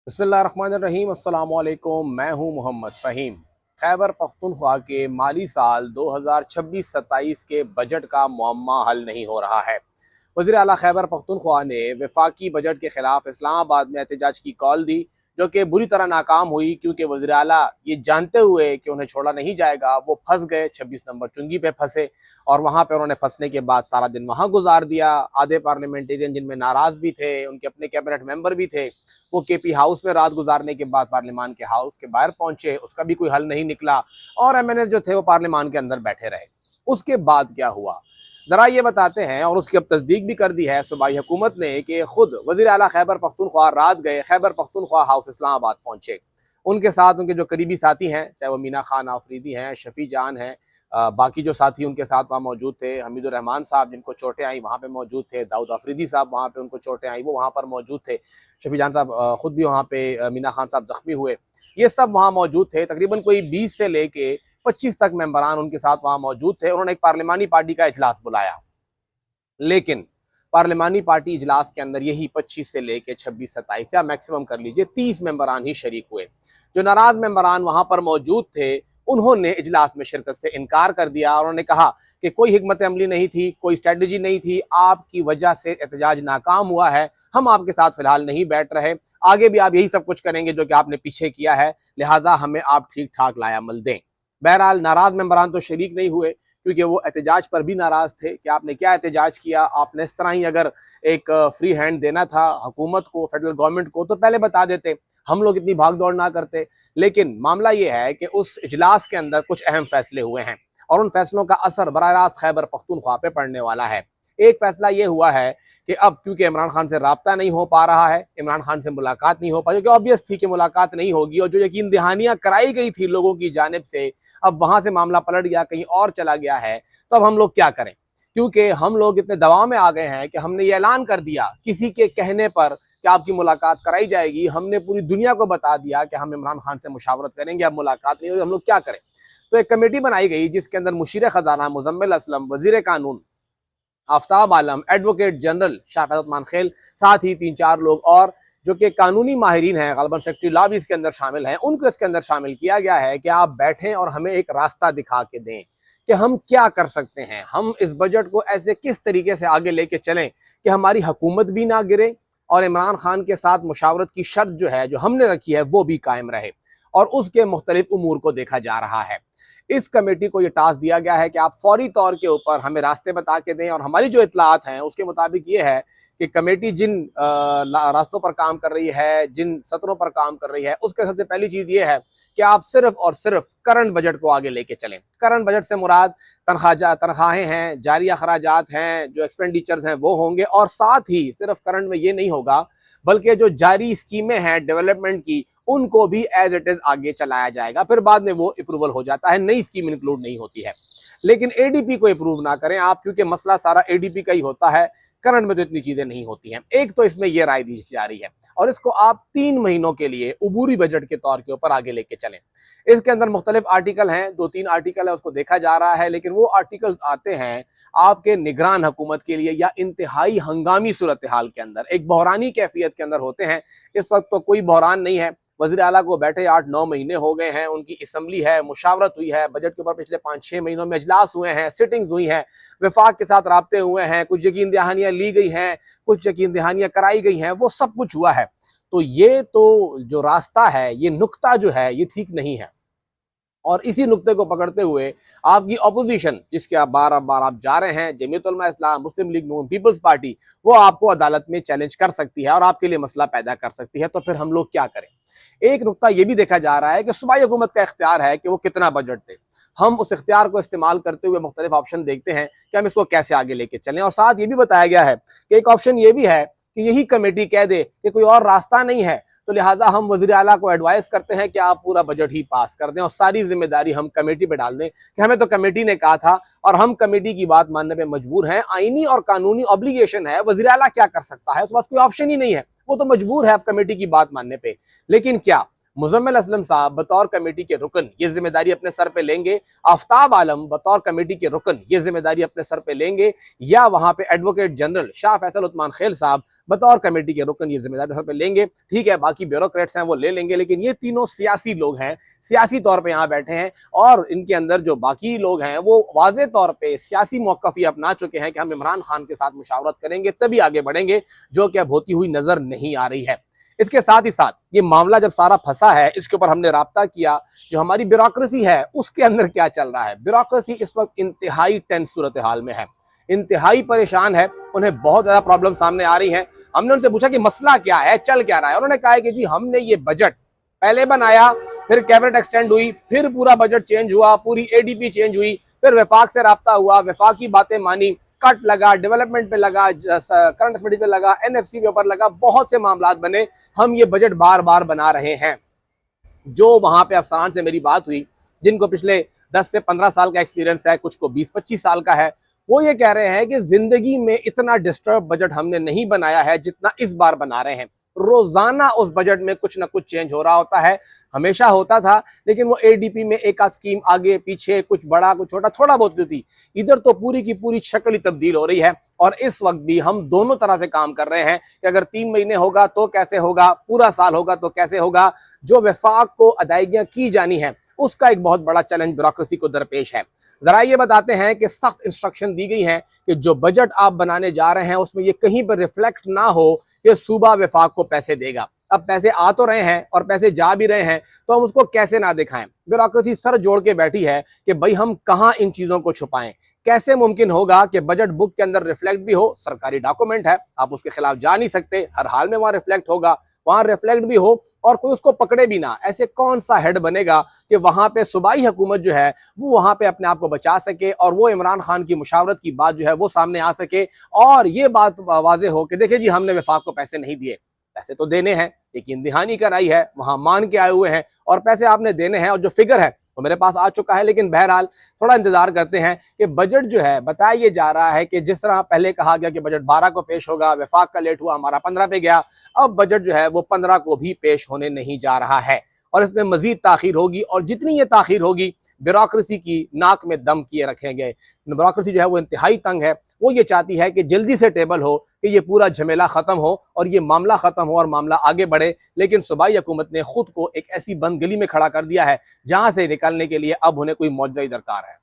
बिस्मिल्लाहिर्रहमानिर्रहीम अस्सलाम वालेकुम। मैं हूं मोहम्मद फ़हीम। खैबर पख्तूनख्वा के माली साल 2026-27 के बजट का मुअम्मा हल नहीं हो रहा है। वज़ीर आला खैबर पख्तूनख्वा ने वफाकी बजट के खिलाफ इस्लामाबाद में एहतजाज की कॉल दी, जो कि बुरी तरह नाकाम हुई, क्योंकि वज़ीर आला ये जानते हुए कि उन्हें छोड़ा नहीं जाएगा वो फंस गए, 26 नंबर चुंगी पे फंसे और वहाँ पे उन्होंने फंसने के बाद सारा दिन वहाँ गुजार दिया। आधे पार्लियामेंटेरियन जिनमें नाराज़ भी थे, उनके अपने कैबिनेट मेंबर भी थे, वो केपी हाउस में रात गुजारने के बाद पार्लियामान के हाउस के बाहर पहुंचे, उसका भी कोई हल नहीं निकला और एमएनए जो थे वो पार्लियामान के अंदर बैठे रहे। उसके बाद क्या हुआ जरा ये बताते हैं, और उसकी अब तस्दीक भी कर दी है सूबाई हुकूमत ने कि खुद वज़ीर आला खैबर पख्तूनख्वा रात गए, खैबर पख्तूनख्वा हाउस इस्लामाबाद पहुंचे। उनके साथ उनके जो करीबी साथी हैं, चाहे वो मीना खान आफरीदी हैं, शफी जान हैं, बाकी जो साथी उनके साथ वहाँ मौजूद थे, हमीदुर रहमान साहब जिनको चोटें आई वहाँ पे मौजूद थे, दाऊद आफरीदी साहब वहाँ पे उनको चोटें आई वो वहाँ पर मौजूद थे, शफी जान साहब खुद भी वहाँ पे, मीना खान साहब जख्मी हुए, ये सब वहाँ मौजूद थे। तकरीबन कोई 20 से लेके 25 तक मेंबरान उनके साथ वहाँ मौजूद थे। उन्होंने एक पार्लिमानी पार्टी का इजलास बुलाया, लेकिन पार्लिमानी पार्टी इजलास के अंदर यही 25 से लेके 26-27 या मैक्सिमम कर लीजिए 30 मेंबरान ही शरीक हुए। जो नाराज मेंबरान वहां पर मौजूद थे उन्होंने इजलास में शिरकत से इनकार कर दिया और उन्होंने कहा कि कोई हिकमत अमली नहीं थी, कोई स्ट्रेटजी नहीं थी, आपकी वजह से एहतजाज नाकाम हुआ है, हम आपके साथ फिलहाल नहीं बैठ रहे, आगे भी आप यही सब कुछ करेंगे जो कि आपने पीछे किया है, लिहाजा हमें आप ठीक ठाक लायामल दें। बहरहाल नाराज मेंबरान तो शरीक नहीं हुए, क्योंकि वो एहतजाज पर भी नाराज थे कि आपने क्या एहतजाज किया, आपने इस तरह ही अगर एक फ्री हैंड देना था हुकूमत को, फेडरल गवर्नमेंट को, तो पहले बता देते, हम लोग इतनी भाग दौड़ ना करते। लेकिन मामला ये है कि उस इजलास के अंदर कुछ अहम फैसले हुए हैं और उन फैसलों का असर बराह रास्त खैबर पख्तूनख्वा पे पड़ने वाला है। एक फैसला ये हुआ है कि अब क्योंकि इमरान खान से राब्ता नहीं हो पा रहा है, इमरान खान से मुलाकात नहीं हो पाई, क्योंकि ऑब्वियस थी कि मुलाकात नहीं होगी, और जो यकीन दहानियां कराई गई थी लोगों की जानिब से, अब वहां से मामला पलट गया, कहीं और चला गया है। तो अब हम लोग क्या करें, क्योंकि हम लोग इतने दबाव में आ गए हैं कि हमने ये ऐलान कर दिया किसी के कहने पर कि आपकी मुलाकात कराई जाएगी, हमने पूरी दुनिया को बता दिया कि हम इमरान खान से मुशावरत करेंगे, अब मुलाकात नहीं होगी, हम लोग क्या करें। तो एक कमेटी बनाई गई जिसके अंदर मुशीर खजाना मुजम्मिल असलम, वजीर कानून आफ्ताब आलम, एडवोकेट जनरल शाह खेल, साथ ही 3-4 लोग और जो कि कानूनी माहिरीन हैं, गलबन सेक्रेटरी लॉ भी इसके अंदर शामिल हैं, उनको इसके अंदर शामिल किया गया है कि आप बैठें और हमें एक रास्ता दिखा के दें कि हम क्या कर सकते हैं, हम इस बजट को ऐसे किस तरीके से आगे लेके चलें कि हमारी हुकूमत भी ना गिरे और इमरान खान के साथ मुशावरत की शर्त जो है, जो हमने रखी है, वो भी कायम रहे, और उसके मुख्तलिफ उमूर को देखा जा रहा है। इस कमेटी को यह टास्क दिया गया है कि आप फौरी तौर के ऊपर हमें रास्ते बता के दें, और हमारी जो इतलात हैं उसके मुताबिक ये है कि कमेटी जिन रास्तों पर काम कर रही है, जिन सत्रों पर काम कर रही है, उसके सबसे पहली चीज़ ये है कि आप सिर्फ और सिर्फ करंट बजट को आगे लेके चलें। करंट बजट से मुराद तनख्वाहें हैं, जारी अखराजात हैं, जो एक्सपेंडिचर्स हैं वो होंगे, और साथ ही सिर्फ करंट में ये नहीं होगा बल्कि जो जारी स्कीमें हैं डेवलपमेंट की, उनको भी एज इट इज आगे चलाया जाएगा। फिर बाद में वो अप्रूवल हो जाता है, नई स्कीम इंक्लूड नहीं होती है। लेकिन एडीपी को अप्रूव ना करें आप, क्योंकि मसला सारा एडीपी का ही होता है, करंट में तो इतनी चीजें नहीं होती हैं। एक तो इसमें यह राय दी जा रही है, और इसको आप 3 महीनों के लिए उबूरी बजट के तौर के ऊपर आगे लेके चलें। इसके अंदर मुख्तलिफ आर्टिकल हैं, 2-3 आर्टिकल है, उसको देखा जा रहा है, लेकिन वो आर्टिकल्स आते हैं आपके निगरान हुकूमत के लिए या इंतहाई हंगामी सूरत हाल के अंदर, एक बहरानी कैफियत के अंदर होते हैं। इस वक्त तो कोई बहरान नहीं है, वज़ीर आला को बैठे 8-9 महीने हो गए हैं, उनकी असम्बली है, मुशावरत हुई है, बजट के ऊपर पिछले 5-6 महीनों में इजलास हुए हैं, सिटिंग्स हुई हैं, वफाक के साथ राब्ते हुए हैं, कुछ यकीन दहानियाँ ली गई हैं, कुछ यकीन दहानियाँ कराई गई हैं, वो सब कुछ हुआ है। तो ये तो जो रास्ता है, ये नुक्ता जो है, ये ठीक नहीं है, और इसी नुक्ते को पकड़ते हुए आपकी अपोजिशन, जिसके आप बार आप जा रहे हैं, जमीयत उलमा इस्लाम, मुस्लिम लीग नून, पीपल्स पार्टी, वो आपको अदालत में चैलेंज कर सकती है और आपके लिए मसला पैदा कर सकती है। तो फिर हम लोग क्या करें। एक नुक्ता यह भी देखा जा रहा है कि सूबाई हुकूमत का इख्तियार है कि वो कितना बजट दे, हम उस इख्तियार को इस्तेमाल करते हुए मुख्तलिफ ऑप्शन देखते हैं कि हम इसको कैसे आगे लेके चलें। और साथ ये भी बताया गया है कि एक ऑप्शन ये भी है कि यही कमेटी कह दे कि कोई और रास्ता नहीं है, तो लिहाजा हम वज़ीर आला को एडवाइस करते हैं कि आप पूरा बजट ही पास कर दें और सारी जिम्मेदारी हम कमेटी पे डाल दें कि हमें तो कमेटी ने कहा था और हम कमेटी की बात मानने पे मजबूर हैं, आईनी और कानूनी ऑब्लिगेशन है, वज़ीर आला क्या कर सकता है, उसके पास कोई ऑप्शन ही नहीं है, वो तो मजबूर है अब कमेटी की बात मानने पे। लेकिन क्या मुजम्मिल असलम साहब बतौर कमेटी के रुकन ये जिम्मेदारी अपने सर पे लेंगे, आफ्ताब आलम बतौर कमेटी के रुकन ये जिम्मेदारी अपने सर पे लेंगे, या वहां पे एडवोकेट जनरल शाह फैसल उस्मान खेल साहब बतौर कमेटी के रुकन ये जिम्मेदारी सर पे लेंगे। ठीक है, बाकी ब्यूरोक्रेट्स हैं वो ले लेंगे, लेकिन ये तीनों सियासी लोग हैं, सियासी तौर पर यहाँ बैठे हैं, और इनके अंदर जो बाकी लोग हैं वो वाज़े तौर पर सियासी मौक़िफ़ अपना चुके हैं कि हम इमरान खान के साथ मुशावरत करेंगे तभी आगे बढ़ेंगे, जो कि अब होती हुई नजर नहीं आ रही है। इसके साथ ही साथ ये मामला जब सारा फंसा है, इसके ऊपर हमने राब्ता किया, जो हमारी ब्यूरोक्रेसी है उसके अंदर क्या चल रहा है। ब्यूरोक्रेसी इस वक्त इंतहाई टेंस सूरत हाल में है, इंतहाई परेशान है, उन्हें बहुत ज्यादा प्रॉब्लम सामने आ रही है। हमने उनसे पूछा कि मसला क्या है, चल क्या रहा है। उन्होंने कहा है कि जी हमने ये बजट पहले बनाया, फिर कैबिनेट एक्सटेंड हुई, फिर पूरा बजट चेंज हुआ, पूरी एडीपी चेंज हुई, फिर वफाक से राब्ता हुआ, वफाक की बातें मानी, कट लगा, डेवलपमेंट पे लगा, करंट एक्सपेंडिचर पे लगा, एनएफसी के ऊपर लगा, बहुत से मामलात बने। हम ये बजट बार बार बना रहे हैं। जो वहां पे अफसरान से मेरी बात हुई, जिनको पिछले 10 से 15 साल का एक्सपीरियंस है, कुछ को 20-25 साल का है, वो ये कह रहे हैं कि जिंदगी में इतना डिस्टर्ब बजट हमने नहीं बनाया है जितना इस बार बना रहे हैं। रोजाना उस बजट में कुछ ना कुछ चेंज हो रहा होता है, हमेशा होता था, लेकिन वो एडीपी में एक आध स्कीम आगे पीछे, कुछ बड़ा कुछ छोटा, थोड़ा बहुत थी। इधर तो पूरी की पूरी शक्ल ही तब्दील हो रही है। और इस वक्त भी हम दोनों तरह से काम कर रहे हैं कि अगर 3 महीने होगा तो कैसे होगा, पूरा साल होगा तो कैसे होगा। जो वफाक को अदायगियां की जानी है उसका एक बहुत बड़ा चैलेंज ब्यूरोक्रेसी को दरपेश है। जरा ये बताते हैं कि सख्त इंस्ट्रक्शन दी गई हैं कि जो बजट आप बनाने जा रहे हैं उसमें ये कहीं पर रिफ्लेक्ट ना हो कि सूबा वफाक को पैसे देगा। अब पैसे आ तो रहे हैं और पैसे जा भी रहे हैं, तो हम उसको कैसे ना दिखाएं। ब्यूरोक्रेसी सर जोड़ के बैठी है कि भाई हम कहां इन चीजों को छुपाएं। कैसे मुमकिन होगा कि बजट बुक के अंदर रिफ्लेक्ट भी हो, सरकारी डॉक्यूमेंट है, आप उसके खिलाफ जा नहीं सकते, हर हाल में वहां रिफ्लेक्ट होगा, वहां रिफ्लेक्ट भी हो और कोई उसको पकड़े भी ना। ऐसे कौन सा हेड बनेगा कि वहां पे सूबाई हुकूमत जो है वो वहां पे अपने आप को बचा सके और वो इमरान खान की मुशावरत की बात जो है वो सामने आ सके और ये बात वाजे हो कि देखिए जी हमने वफाक को पैसे नहीं दिए। पैसे तो देने हैं, लेकिन दहानी कराई है, वहां मान के आए हुए हैं और पैसे आपने देने हैं, और जो फिगर है वो मेरे पास आ चुका है। लेकिन बहरहाल थोड़ा इंतजार करते हैं कि बजट जो है, बताया ये जा रहा है कि जिस तरह पहले कहा गया कि बजट 12 को पेश होगा, वफाक का लेट हुआ, हमारा 15 पे गया, अब बजट जो है वो 15 को भी पेश होने नहीं जा रहा है और इसमें मजीद ताखीर होगी। और जितनी ये ताखीर होगी, ब्यूरोक्रेसी की नाक में दम किए रखेंगे। ब्यूरोक्रेसी जो है वो इंतहाई तंग है, वो ये चाहती है कि जल्दी से टेबल हो, कि ये पूरा झमेला खत्म हो और ये मामला खत्म हो और मामला आगे बढ़े। लेकिन सूबाई हुकूमत ने खुद को एक ऐसी बंद गली में खड़ा कर दिया है जहां से निकलने के लिए अब उन्हें कोई मौजूदा दरकार है।